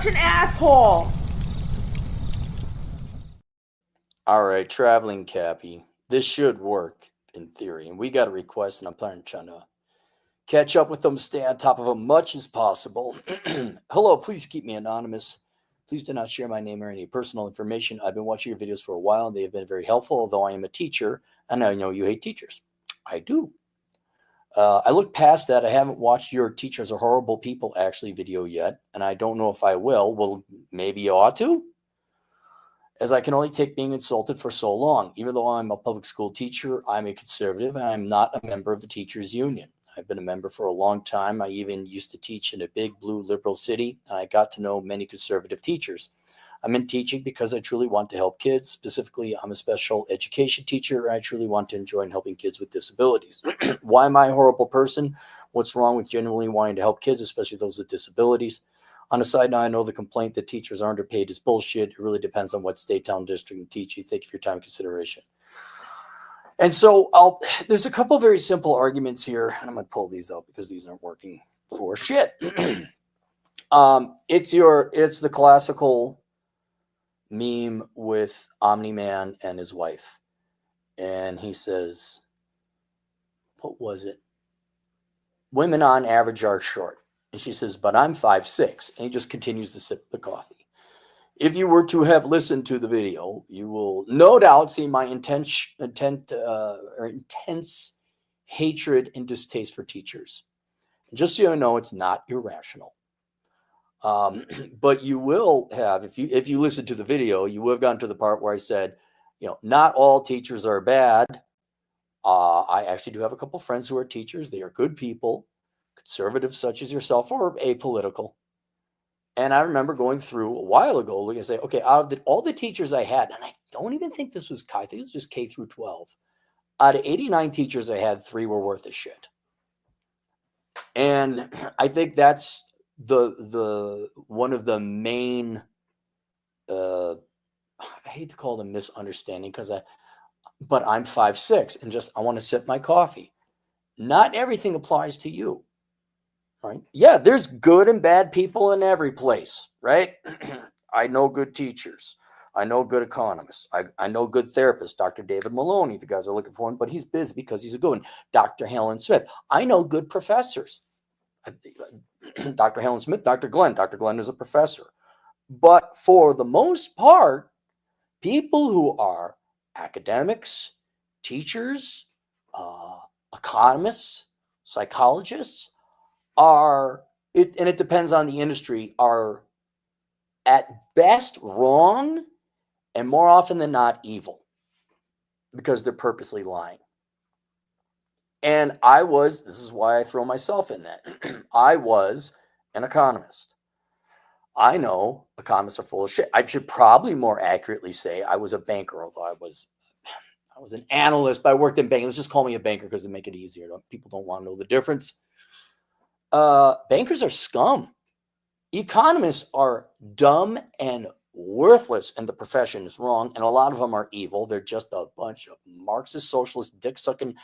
such an asshole. All right, traveling Cappy. This should work in theory. And we got a request, and I'm trying to catch up with them, stay on top of them much as possible. Hello, please keep me anonymous. Please do not share my name or any personal information. I've been watching your videos for a while, and they have been very helpful, although I am a teacher, and I know you hate teachers. I do. I look past that. I haven't watched your teachers are horrible people actually video yet, and I don't know if I will. Well, maybe you ought to, as I can only take being insulted for so long. Even though I'm a public school teacher, I'm a conservative, and I'm not a member of the teachers union. I've been a member for a long time. I even used to teach in a big blue liberal city, and I got to know many conservative teachers. I'm in teaching because I truly want to help kids. Specifically, I'm a special education teacher, and I truly want to enjoy helping kids with disabilities. Why am I a horrible person? What's wrong with genuinely wanting to help kids, especially those with disabilities? On a side note, I know the complaint that teachers are underpaid is bullshit. It really depends on what state, town, district you teach. You think of your time and consideration. And so there's a couple very simple arguments here, and I'm going to pull these out because these aren't working for shit. It's the classical meme with Omni-Man and his wife. And he says, what was it? Women on average are short. And she says, but I'm 5'6". And he just continues to sip the coffee. If you were to have listened to the video, you will no doubt see my intense hatred and distaste for teachers. And just so you know, it's not irrational. But you will have, if you listen to the video, you will have gotten to the part where I said, not all teachers are bad. I actually do have a couple friends who are teachers. They are good people, conservatives such as yourself, or apolitical. And I remember going through a while ago, looking and say, okay, out of all the teachers I had, and I don't even think this was, I think it was just K through 12. Out of 89 teachers I had, 3 were worth a shit. And I think that's the one of the main, I hate to call them misunderstanding but I'm 5'6" and I want to sip my coffee. Not everything applies to you. Right? Yeah, there's good and bad people in every place, right? I know good teachers. I know good economists. I know good therapists. Dr. David Maloney, if you guys are looking for him, but he's busy because he's a good one. Dr. Helen Smith. I know good professors. Dr. Helen Smith, Dr. Glenn. Dr. Glenn is a professor. But for the most part, people who are academics, teachers, economists, psychologists, and it depends on the industry, are at best wrong and more often than not evil because they're purposely lying. And this is why I throw myself in that. I was an economist. I know economists are full of shit. I should probably more accurately say I was a banker, although I was an analyst, but I worked in banking. Let's just call me a banker because they make it easier. People don't want to know the difference. Bankers are scum. Economists are dumb and worthless, and the profession is wrong. And a lot of them are evil. They're just a bunch of Marxist, socialist, dick-sucking.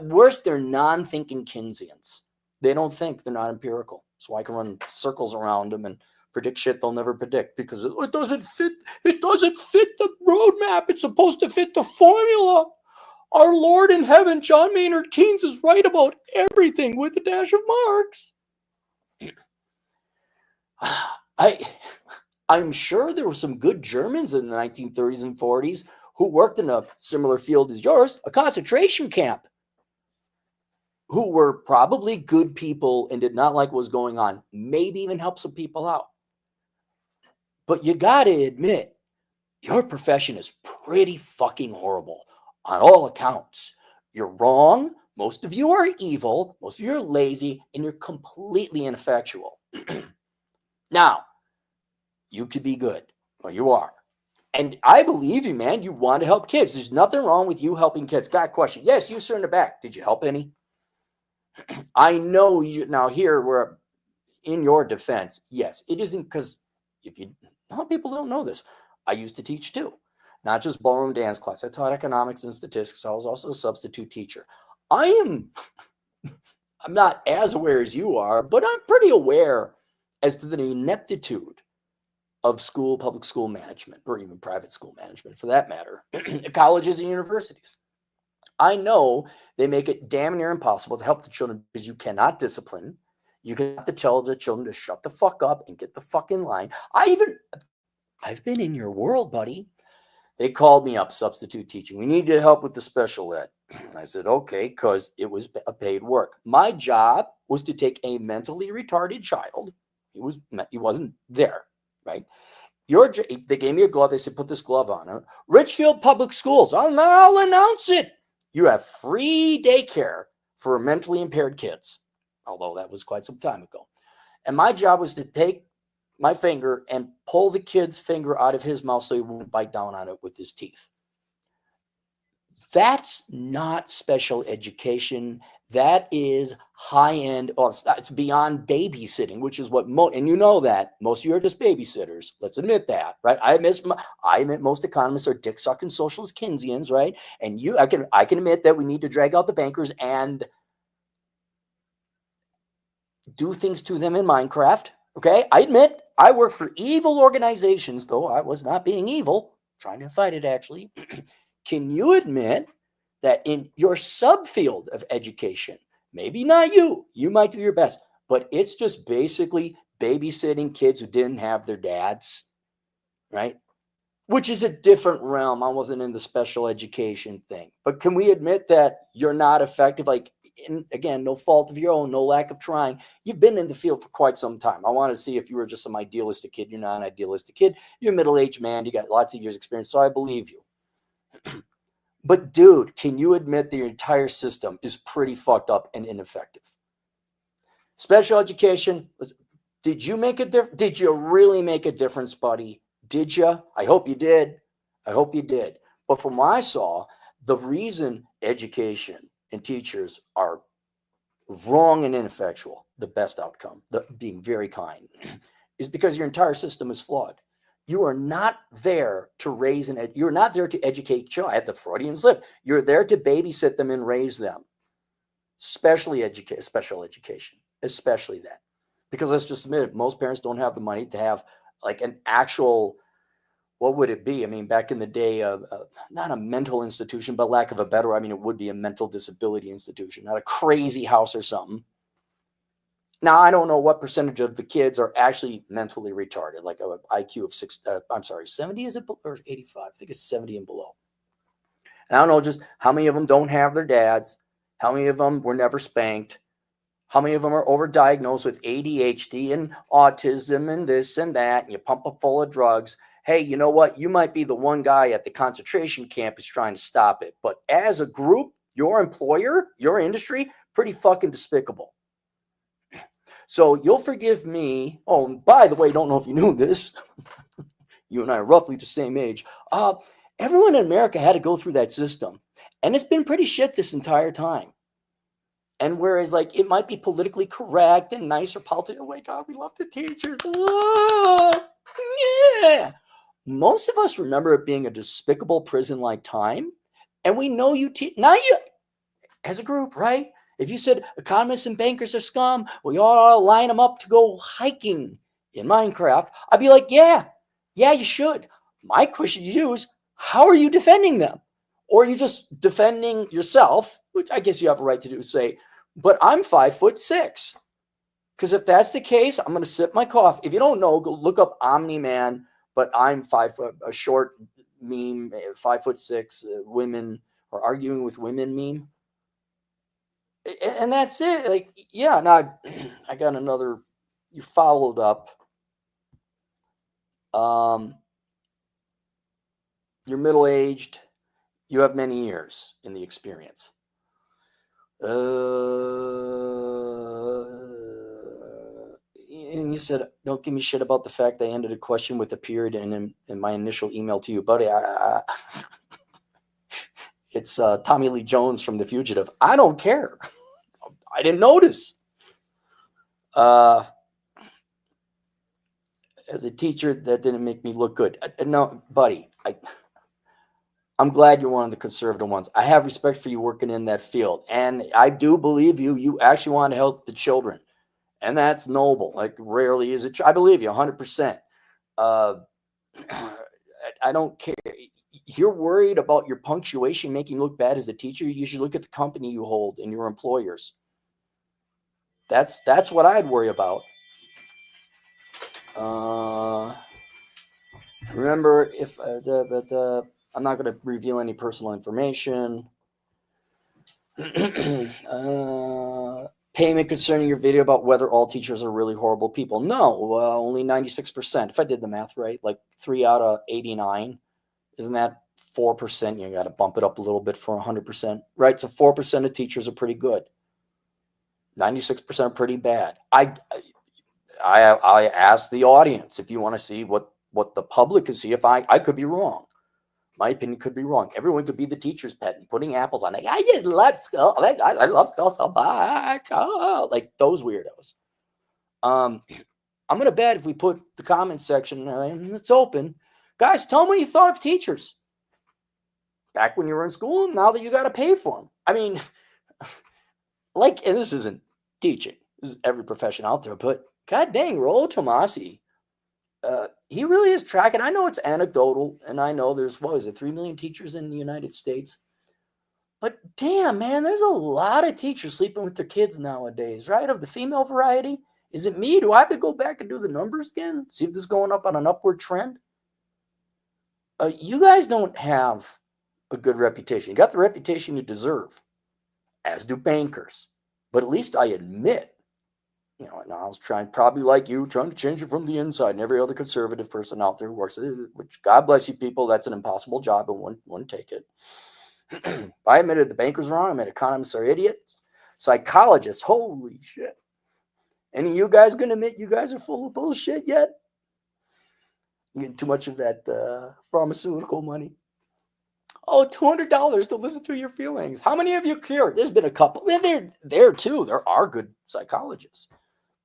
Worse, they're non-thinking Keynesians. They don't think. They're not empirical. So I can run circles around them and predict shit they'll never predict because it doesn't fit. It doesn't fit the roadmap. It's supposed to fit the formula. Our Lord in heaven, John Maynard Keynes, is right about everything with a dash of Marx. I'm sure there were some good Germans in the 1930s and 40s who worked in a similar field as yours, a concentration camp, who were probably good people and did not like what was going on, maybe even help some people out. But you got to admit, your profession is pretty fucking horrible on all accounts. You're wrong. Most of you are evil. Most of you are lazy, and you're completely ineffectual. Now, you could be good. Well, you are. And I believe you, man. You want to help kids. There's nothing wrong with you helping kids. Got a question. Yes, you, sir, in the back. Did you help any? I know you. Now, here, we're in your defense. Yes, it isn't because a lot of people don't know this. I used to teach too. Not just ballroom dance class. I taught economics and statistics. I was also a substitute teacher. I'm not as aware as you are, but I'm pretty aware as to the ineptitude of school, public school management, or even private school management for that matter, colleges and universities. I know they make it damn near impossible to help the children because you cannot discipline. You have to tell the children to shut the fuck up and get the fuck in line. I've been in your world, buddy. They called me up, substitute teaching. We need to help with the special ed. I said, okay, because it was a paid work. My job was to take a mentally retarded child. He wasn't there, right? They gave me a glove. They said, put this glove on. Richfield Public Schools. I'll announce it. You have free daycare for mentally impaired kids, although that was quite some time ago. And my job was to take my finger and pull the kid's finger out of his mouth so he wouldn't bite down on it with his teeth. That's not special education. That is high-end. Well, it's beyond babysitting, which is what and you know that most of you are just babysitters. Let's admit that, right? I admit most economists are dick-sucking socialist Keynesians, right? And I can admit that we need to drag out the bankers and do things to them in Minecraft. Okay, I admit I work for evil organizations, though I was not being evil, trying to fight it actually. Can you admit that in your subfield of education, maybe not you might do your best, but it's just basically babysitting kids who didn't have their dads, right? Which is a different realm. I wasn't in the special education thing. But can we admit that you're not effective? Like, again, no fault of your own, no lack of trying. You've been in the field for quite some time. I want to see if you were just some idealistic kid. You're not an idealistic kid. You're a middle-aged man. You got lots of years experience, so I believe you. But, dude, can you admit that your entire system is pretty fucked up and ineffective? Special education, did you make a difference? Did you really make a difference, buddy? Did you? I hope you did. I hope you did. But from what I saw, the reason education and teachers are wrong and ineffectual, the best outcome, being very kind, is because your entire system is flawed. You are not there to raise you're not there to educate children. I had the Freudian slip. You're there to babysit them and raise them. Special education, especially that. Because let's just admit it, most parents don't have the money to have like an actual, what would it be? I mean, back in the day, not a mental institution, but lack of a better, I mean, it would be a mental disability institution, not a crazy house or something. Now, I don't know what percentage of the kids are actually mentally retarded, like an IQ of 70 is it, or 85? I think it's 70 and below. And I don't know just how many of them don't have their dads, how many of them were never spanked, how many of them are overdiagnosed with ADHD and autism and this and that, and you pump them full of drugs. Hey, you know what? You might be the one guy at the concentration camp who's trying to stop it. But as a group, your employer, your industry, pretty fucking despicable. So you'll forgive me. Oh, and by the way, don't know if you knew this. You and I are roughly the same age. Everyone in America had to go through that system. And it's been pretty shit this entire time. And whereas, like, it might be politically correct and nice or political, oh my God, we love the teachers. Oh, yeah. Most of us remember it being a despicable prison-like time. And we know now you, as a group, right? If you said economists and bankers are scum, we all line them up to go hiking in Minecraft, I'd be like, yeah, you should. My question to you is, how are you defending them? Or are you just defending yourself, which I guess you have a right to do, say, but I'm 5'6". Because if that's the case, I'm going to sip my coffee. If you don't know, go look up Omni-Man, but I'm 5 foot, a short meme, 5'6", women are arguing with women meme. And that's it. Like, yeah, now I got another, you followed up. You're middle-aged. You have many years in the experience. And you said, don't give me shit about the fact I ended a question with a period in my initial email to you, buddy. It's Tommy Lee Jones from The Fugitive. I don't care. I didn't notice. As a teacher, that didn't make me look good. No, buddy, I'm glad you're one of the conservative ones. I have respect for you working in that field. And I do believe you. You actually want to help the children. And that's noble. Like, rarely is it true. I believe you 100%. Uh, I don't care. You're worried about your punctuation making you look bad as a teacher. You should look at the company you hold and your employers. That's what I'd worry about. Remember, if I'm not going to reveal any personal information. Payment concerning your video about whether all teachers are really horrible people. No, only 96%. If I did the math right, like 3 out of 89. Isn't that 4%? You got to bump it up a little bit for 100%, right? So 4% of teachers are pretty good. 96% are pretty bad. I asked the audience if you want to see what the public can see. If I could be wrong. My opinion could be wrong. Everyone could be the teacher's pet and putting apples on it. I just love school. I love school so much. Oh, like those weirdos. I'm gonna bet if we put the comment section and it's open, guys, tell me what you thought of teachers back when you were in school. Now that you got to pay for them. I mean, like, and this isn't teaching. This is every profession out there. But god dang, Rollo Tomasi. He really is tracking. I know it's anecdotal, and I know there's, what is it, 3 million teachers in the United States. But damn, man, there's a lot of teachers sleeping with their kids nowadays, right? Of the female variety. Is it me? Do I have to go back and do the numbers again? See if this is going up on an upward trend? You guys don't have a good reputation. You got the reputation you deserve, as do bankers. But at least I admit, and I was trying, probably like you, trying to change it from the inside, and every other conservative person out there who works, which God bless you people, that's an impossible job and wouldn't take it. I admitted the bankers wrong. I admit economists are idiots. Psychologists, holy shit. Any of you guys going to admit you guys are full of bullshit yet? You getting too much of that pharmaceutical money. Oh, $200 to listen to your feelings. How many of you cured? There's been a couple. They're there too. There are good psychologists.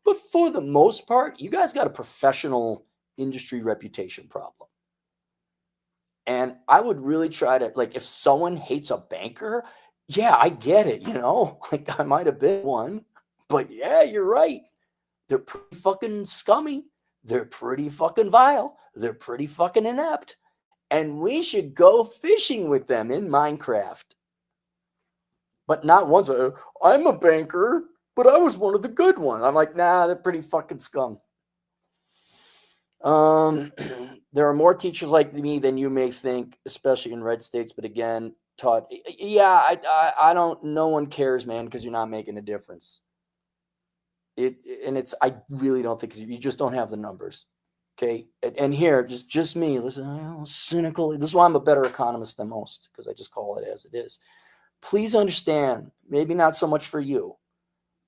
But for the most part, you guys got a professional industry reputation problem. And I would really try to, like, if someone hates a banker, yeah, I get it, like I might have been one, but yeah, you're right. They're pretty fucking scummy. They're pretty fucking vile. They're pretty fucking inept. And we should go fishing with them in Minecraft. But not once, I'm a banker, but I was one of the good ones. I'm like, nah, they're pretty fucking scum. There are more teachers like me than you may think, especially in red states. But again, Todd, yeah, I don't. No one cares, man, because you're not making a difference. I really don't think you just don't have the numbers. Okay, and here, just me. Listen, cynical. This is why I'm a better economist than most, because I just call it as it is. Please understand, maybe not so much for you.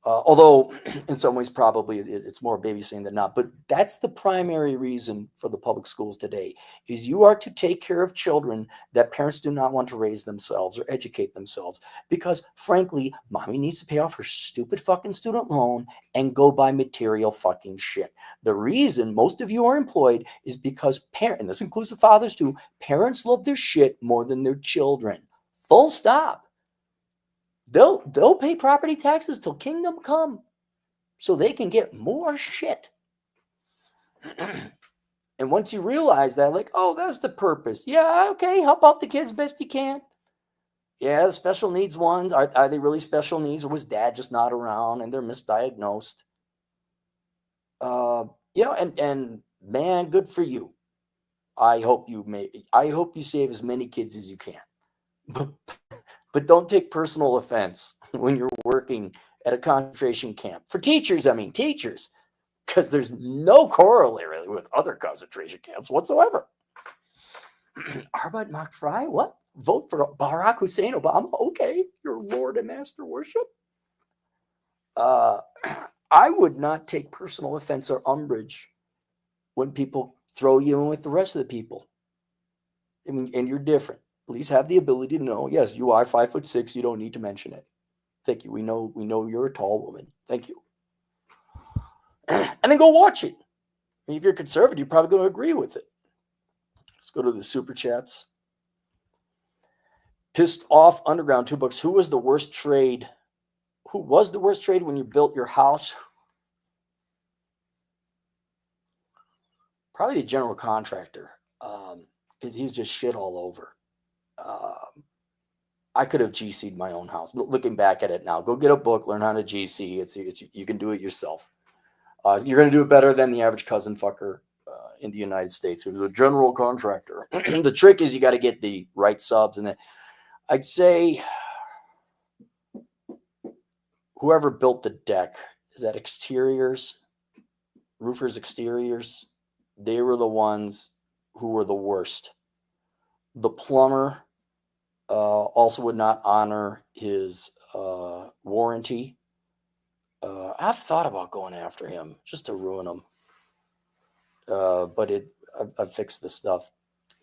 Although in some ways probably it's more babysitting than not, but that's the primary reason for the public schools today is you are to take care of children that parents do not want to raise themselves or educate themselves because frankly, mommy needs to pay off her stupid fucking student loan and go buy material fucking shit. The reason most of you are employed is because and this includes the fathers too, parents love their shit more than their children. Full stop. They'll pay property taxes till kingdom come so they can get more shit. And once you realize that, like, oh, that's the purpose. Yeah, okay, help out the kids best you can. Yeah, the special needs ones, are they really special needs or was dad just not around and they're misdiagnosed? And man, good for you. I hope you save as many kids as you can. But don't take personal offense when you're working at a concentration camp. For teachers, because there's no corollary with other concentration camps whatsoever. Arbeit macht frei? What? Vote for Barack Hussein Obama? Okay, your Lord and Master worship. I would not take personal offense or umbrage when people throw you in with the rest of the people. And you're different. At least have the ability to know, yes, you are 5'6". You don't need to mention it. Thank you. We know you're a tall woman. Thank you. And then go watch it. If you're conservative, you're probably going to agree with it. Let's go to the super chats. Pissed off underground $2. Who was the worst trade? Who was the worst trade when you built your house? Probably the general contractor, because he was just shit all over. I could have GC'd my own house. Looking back at it now, go get a book, learn how to GC. It's you can do it yourself. You're going to do it better than the average cousin fucker in the United States who's a general contractor. The trick is you got to get the right subs, and then I'd say whoever built the deck, is that exteriors, roofers exteriors? They were the ones who were the worst. The plumber also would not honor his warranty. I've thought about going after him just to ruin him. But I've fixed the stuff.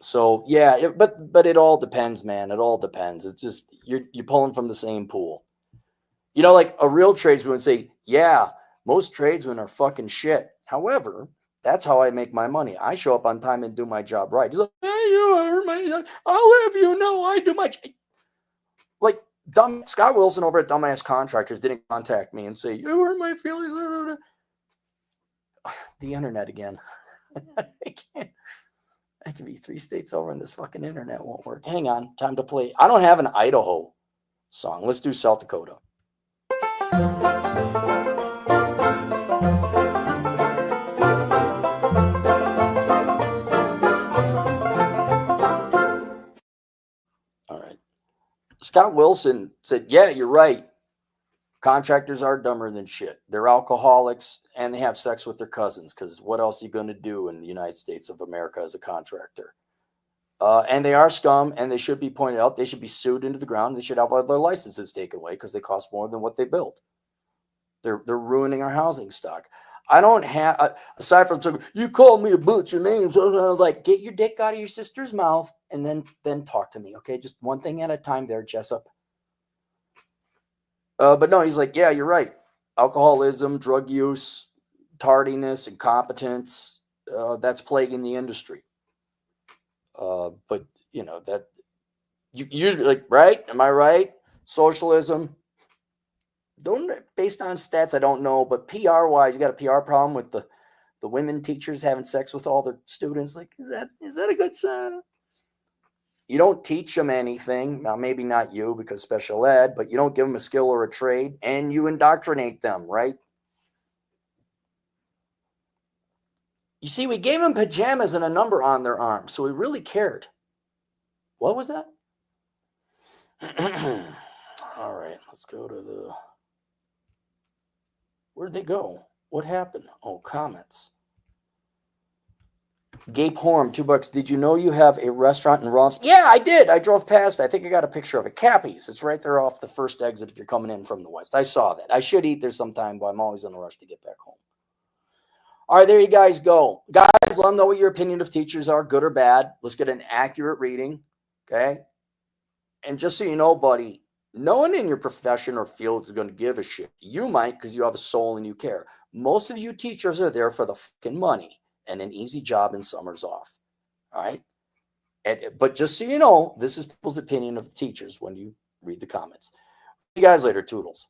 So yeah, but it all depends, man. It all depends. It's just you're pulling from the same pool. You know, like a real tradesman would say, yeah, most tradesmen are fucking shit. However, that's how I make my money. I show up on time and do my job right. He's like, hey, I'll have you know I do my like dumb Scott Wilson over at Dumbass Contractors didn't contact me and say, you hurt my feelings. The internet again. I can't. I can be 3 states over and this fucking internet won't work. Hang on. Time to play. I don't have an Idaho song. Let's do South Dakota. All right. Scott Wilson said, yeah, you're right. Contractors are dumber than shit. They're alcoholics and they have sex with their cousins because what else are you going to do in the United States of America as a contractor? And they are scum and they should be pointed out. They should be sued into the ground. They should have all their licenses taken away because they cost more than what they built. They're ruining our housing stock. I don't have, aside from, you called me a bunch of names. Like, get your dick out of your sister's mouth and then talk to me. Okay, just one thing at a time there, Jessup. But no, he's like, yeah, you're right. Alcoholism, drug use, tardiness, incompetence, that's plaguing the industry. But, you know, that you're like, right? Am I right? Socialism. Don't based on stats, I don't know. But PR-wise, you got a PR problem with the women teachers having sex with all their students. Like, is that a good sign? You don't teach them anything. Now, maybe not you because special ed, but you don't give them a skill or a trade, and you indoctrinate them, right? You see, we gave them pajamas and a number on their arm, so we really cared. What was that? All right, let's go to the... Where'd they go? What happened? Oh, comments. Gape Horm, $2. Did you know you have a restaurant in Rollins? Yeah, I did. I drove past. I think I got a picture of it. Cappy's. It's right there off the first exit if you're coming in from the west. I saw that. I should eat there sometime, but I'm always in a rush to get back home. All right, there you guys go. Guys, let them know what your opinion of teachers are, good or bad. Let's get an accurate reading, okay? And just so you know, buddy, no one in your profession or field is going to give a shit. You might because you have a soul and you care. Most of you teachers are there for the fucking money and an easy job and summers off. All right. But just so you know, this is people's opinion of the teachers when you read the comments. See you guys later, Toodles.